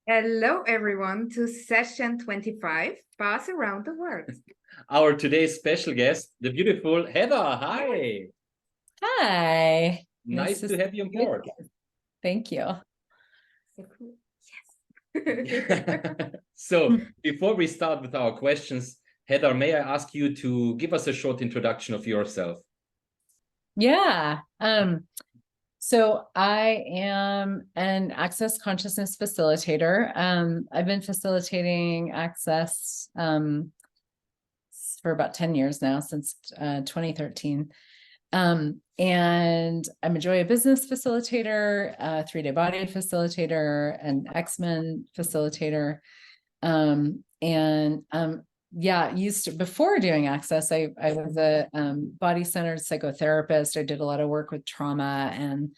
Hello, everyone, to session 25, Bars Around the World. Our today's special guest, the beautiful Heather. Hi. Hi. Nice to have you on board. Thank you. So cool. Yes. So before we start with our questions, Heather, may I ask you to give us a short introduction of yourself? Yeah. So I am an access consciousness facilitator. I've been facilitating access for about 10 years now, since 2013. And I'm a Joy of Business facilitator, a 3-day body facilitator, an X-Men facilitator. Used to, before doing access, I was a body-centered psychotherapist. I did a lot of work with trauma and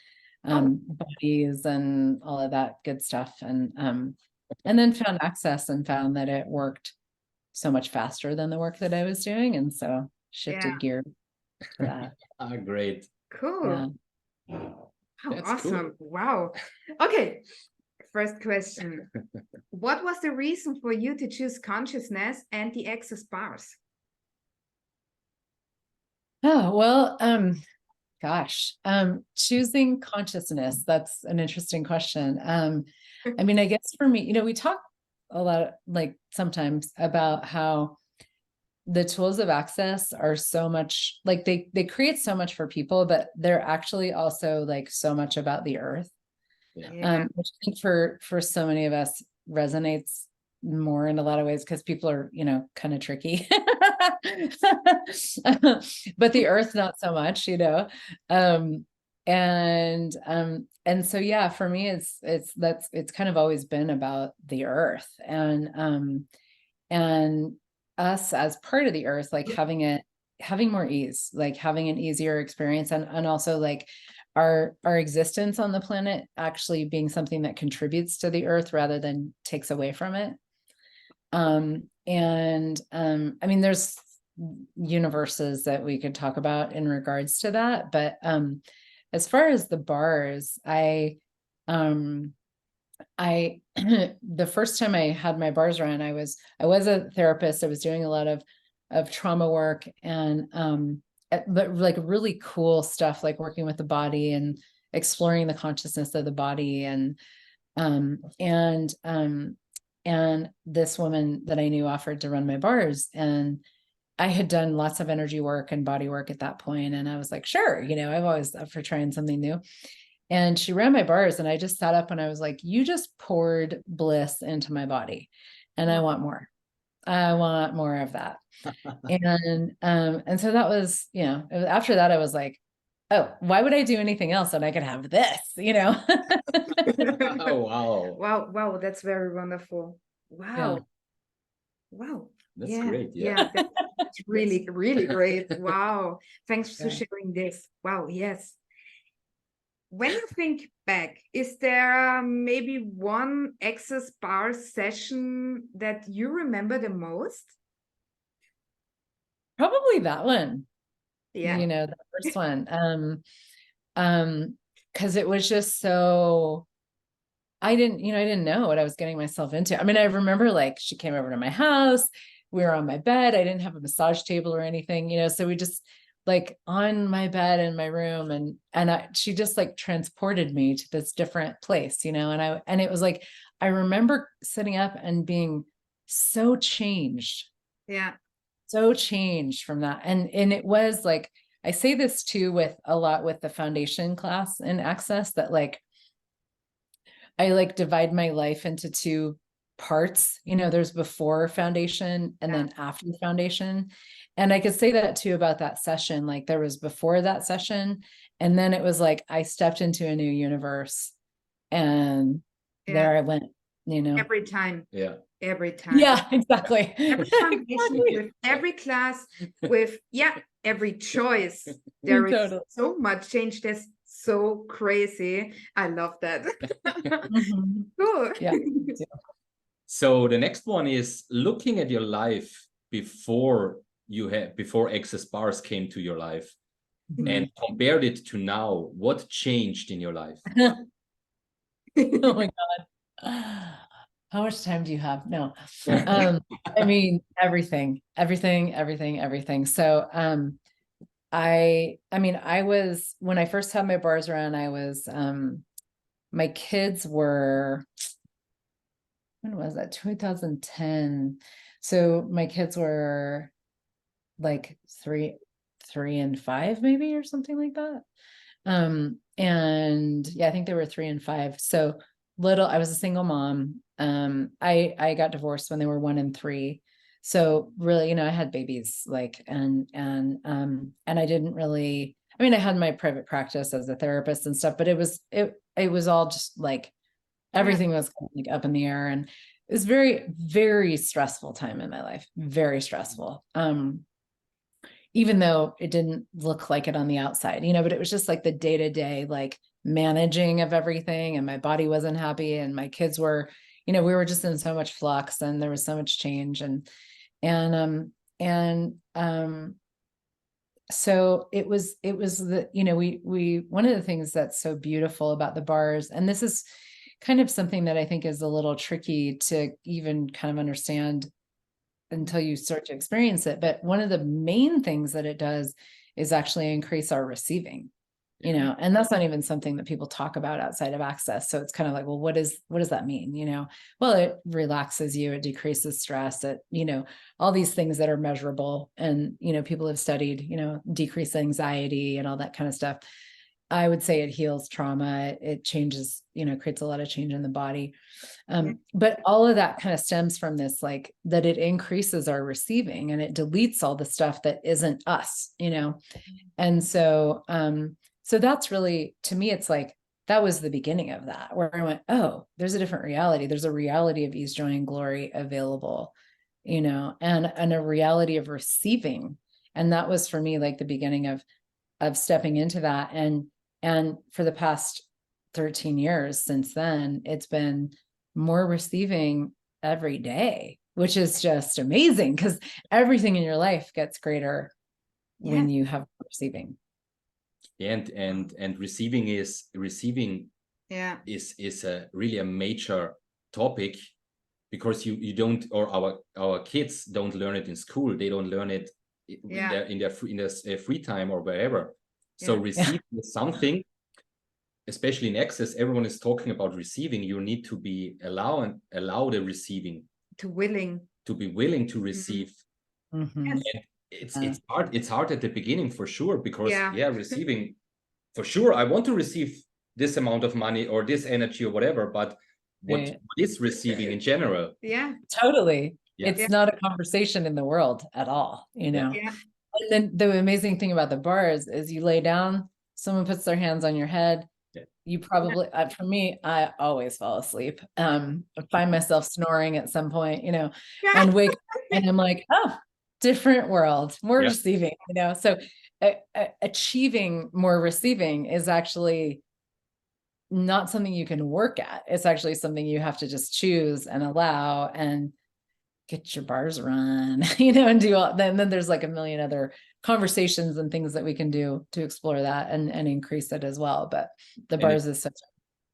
bodies and all of that good stuff. And then found access and found that it worked so much faster than the work that I was doing. And so shifted gear to that. Great. Cool. Yeah. Oh, That's awesome. cool. Wow. Okay. First question. What was the reason for you to choose consciousness and the access bars? Oh, well, choosing consciousness, that's an interesting question. I mean, I guess for me, we talk a lot, like sometimes, about how the tools of access are so much, like they create so much for people, but they're actually also like so much about the earth. Yeah. Which I think for so many of us resonates more in a lot of ways, because people are, kind of tricky. But the earth not so much, and so yeah, for me it's kind of always been about the earth, and us as part of the earth, like having more ease, like having an easier experience, and also like our existence on the planet actually being something that contributes to the earth rather than takes away from it. I mean, there's universes that we could talk about in regards to that, but as far as the bars, I the first time I had my bars run, I was a therapist. I was doing a lot of trauma work, and but like really cool stuff, like working with the body and exploring the consciousness of the body, and this woman that I knew offered to run my bars, and I had done lots of energy work and body work at that point, and I was like, sure, I'm always up for trying something new. And she ran my bars, and I just sat up and I was like, you just poured bliss into my body, and I want more. I want more of that. And so that was, after that I was like, oh, why would I do anything else when I could have this, Oh, wow. Wow, that's very wonderful. Wow. Wow. That's great. Yeah. Yeah, that's really, really great. Wow. Thanks for sharing this. Wow, yes. When you think back, is there maybe one access bar session that you remember the most? Probably that one. Yeah. The first one. Because it was just so, I didn't know what I was getting myself into. I mean, I remember like she came over to my house, we were on my bed, I didn't have a massage table or anything, so we just like on my bed in my room, and she just like transported me to this different place, and it was like, I remember sitting up and being so changed. Yeah. So changed from that. And it was like, I say this too with a lot with the foundation class in access, that like, I like divide my life into two parts. There's before foundation and then after foundation. And I could say that too about that session. Like there was before that session, and then it was like I stepped into a new universe, and there I went, Every time. Yeah. Every time. Yeah, exactly. Every foundation, with every class, with every choice. There is Totally. so much change. That's so crazy. I love that. Cool. Yeah. So the next one is looking at your life before access bars came to your life, and compared it to now. What changed in your life? Oh my God. how much time do you have? No. I mean, everything. So, I mean, I was, when I first had my bars around, I was, my kids were, when was that? 2010. So my kids were like three and 5 maybe, or something like that. And yeah, I think they were 3 and 5. So little, I was a single mom. I got divorced when they were 1 and 3. So really, I had babies, like, and I didn't really, I mean, I had my private practice as a therapist and stuff, but it was all just like, everything was kind of like up in the air, and it was very, very stressful time in my life, very stressful. Even though it didn't look like it on the outside, but it was just like the day-to-day, like managing of everything, and my body wasn't happy, and my kids were, we were just in so much flux, and there was so much change, so it was the, we one of the things that's so beautiful about the bars, and this is kind of something that I think is a little tricky to even kind of understand until you start to experience it. But one of the main things that it does is actually increase our receiving, and that's not even something that people talk about outside of Access. So it's kind of like, well, what does that mean? Well, it relaxes you, it decreases stress, it, all these things that are measurable. And, people have studied, decreased anxiety and all that kind of stuff. I would say it heals trauma. It changes, creates a lot of change in the body. But all of that kind of stems from this, like, that it increases our receiving, and it deletes all the stuff that isn't us, And so, so that's really, to me, it's like, that was the beginning of that, where I went, oh, there's a different reality. There's a reality of ease, joy, and glory available, and a reality of receiving. And that was for me, like, the beginning of stepping into that. And for the past 13 years since then, it's been more receiving every day, which is just amazing, because everything in your life gets greater when you have receiving. And receiving is really a major topic, because you don't, or our kids don't learn it in school. They don't learn it in their free time or wherever. So receiving is something, especially in Access, everyone is talking about receiving. You need to be allow the receiving, to be willing to receive. And it's hard. It's hard at the beginning, for sure, because receiving, for sure, I want to receive this amount of money or this energy or whatever, but what is receiving in general? Totally. It's not a conversation in the world at all, And then the amazing thing about the bars is you lay down, someone puts their hands on your head. You probably, for me, I always fall asleep. I find myself snoring at some point, and wake up, and I'm like, oh, different world, more receiving, So achieving more receiving is actually not something you can work at. It's actually something you have to just choose and allow, and get your bars run, and do all. Then there's like a million other conversations and things that we can do to explore that and increase it as well. But the bars is such a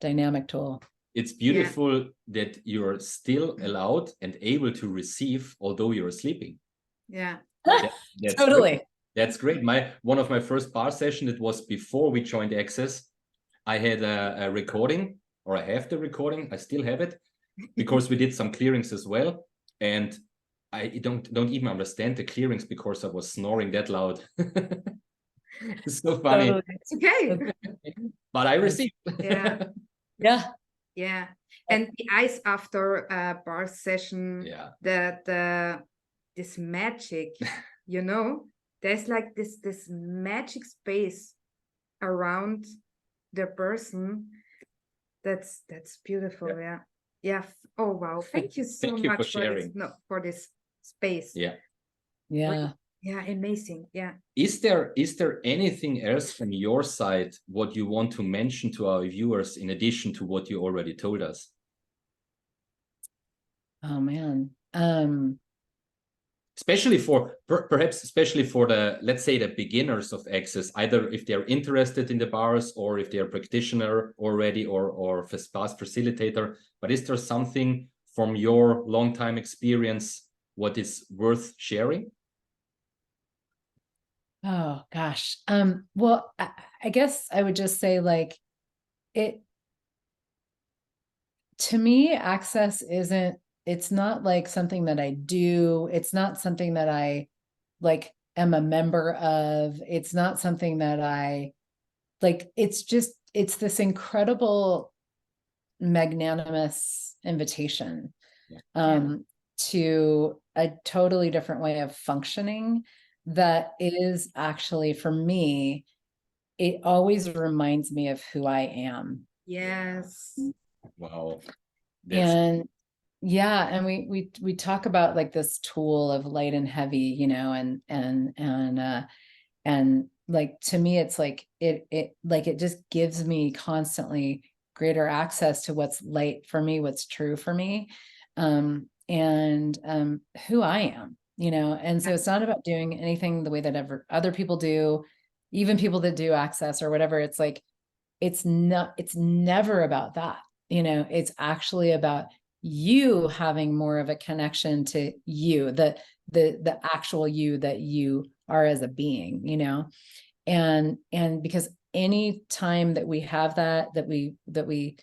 dynamic tool. It's beautiful that you're still allowed and able to receive, although you're sleeping. That's totally great. That's great. One of my first bar session, it was before we joined Access. I had a recording, or I have the recording. I still have it, because we did some clearings as well. And I don't even understand the clearings, because I was snoring that loud. It's so funny. Totally. It's okay. But I received. Yeah. And the ice after a bar session, this magic, there's like this magic space around the person. That's beautiful. Yeah. Oh wow. Thank you so much for this space. Amazing. Is there anything else from your side what you want to mention to our viewers, in addition to what you already told us? Oh man. Especially for the, let's say, the beginners of Access, either if they're interested in the bars, or if they're a practitioner already, or fast facilitator. But is there something from your long time experience, what is worth sharing? Oh gosh. Well, I guess I would just say like to me, access it's not like something that I do. It's not something that I like am a member of. It's not something that I like. It's this incredible magnanimous invitation to a totally different way of functioning that is actually, for me, it always reminds me of who I am. Yes. Wow. And yeah, and we talk about like this tool of light and heavy, you know, and like to me it's like it just gives me constantly greater access to what's light for me, what's true for me, and who I am, you know. And so it's not about doing anything the way that other people do, even people that do access or whatever. It's like it's never about that, you know. It's actually about you having more of a connection to you, the actual you that you are as a being, you know. And because any time that we have that we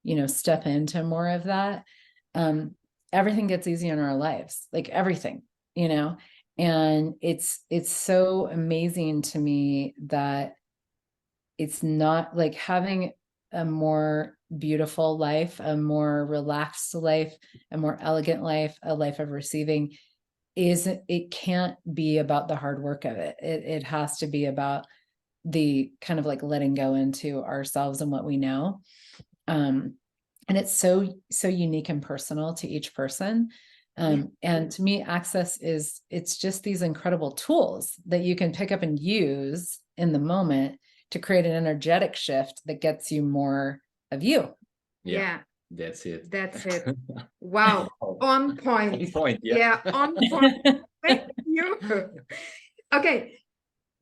you know step into more of that, everything gets easier in our lives, like everything, you know. And it's so amazing to me that it's not like having a more beautiful life, a more relaxed life, a more elegant life, a life of receiving it can't be about the hard work of it. It has to be about the kind of like letting go into ourselves and what we know. And it's so unique and personal to each person. And to me, access it's just these incredible tools that you can pick up and use in the moment to create an energetic shift that gets you more of you. Yeah. That's it. That's it. Wow. On point. On point. Yeah, on point. Thank you. Okay.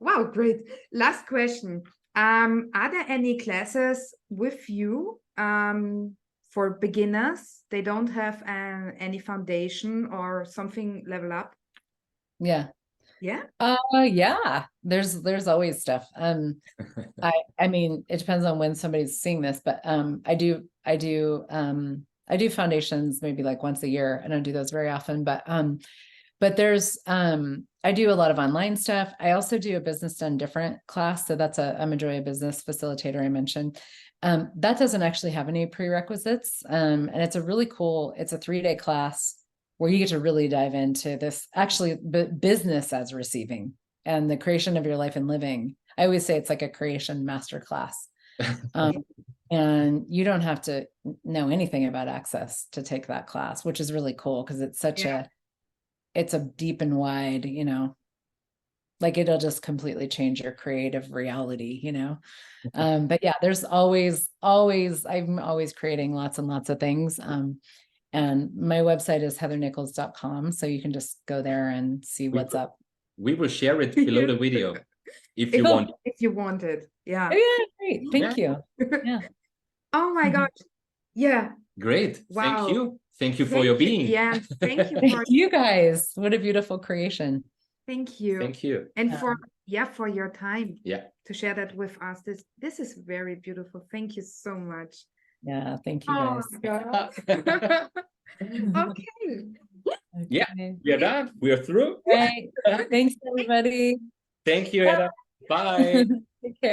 Wow, great. Last question. Are there any classes with you for beginners? They don't have any foundation or something level up? Yeah. Yeah. Yeah. There's always stuff. I mean, it depends on when somebody's seeing this, but I do foundations maybe like once a year. I don't do those very often, but there's I do a lot of online stuff. I also do a business done different class. So I'm a Joy Business facilitator I mentioned. That doesn't actually have any prerequisites. And it's a really cool, it's a 3-day class where you get to really dive into this actually business as receiving and the creation of your life and living. I always say it's like a creation masterclass. And you don't have to know anything about access to take that class, which is really cool because it's such it's a deep and wide, you know, like it'll just completely change your creative reality, you know. But yeah, there's always I'm always creating lots and lots of things. And my website is heathernichols.com. So you can just go there and see what's up. We will share it below the video if you want. If you want it. Yeah. Oh, yeah, great. Thank you. Yeah. Oh my gosh. Yeah. Great. Wow. Thank you. Thank you for your being. Yeah. Thank you. Thank you guys. What a beautiful creation. Thank you. Thank you. And for your time. Yeah. To share that with us. This is very beautiful. Thank you so much. Yeah. Thank you guys. Okay. Yeah. We're done. We are through. Right. Thanks, everybody. Thank you, Heather. Bye. Take care.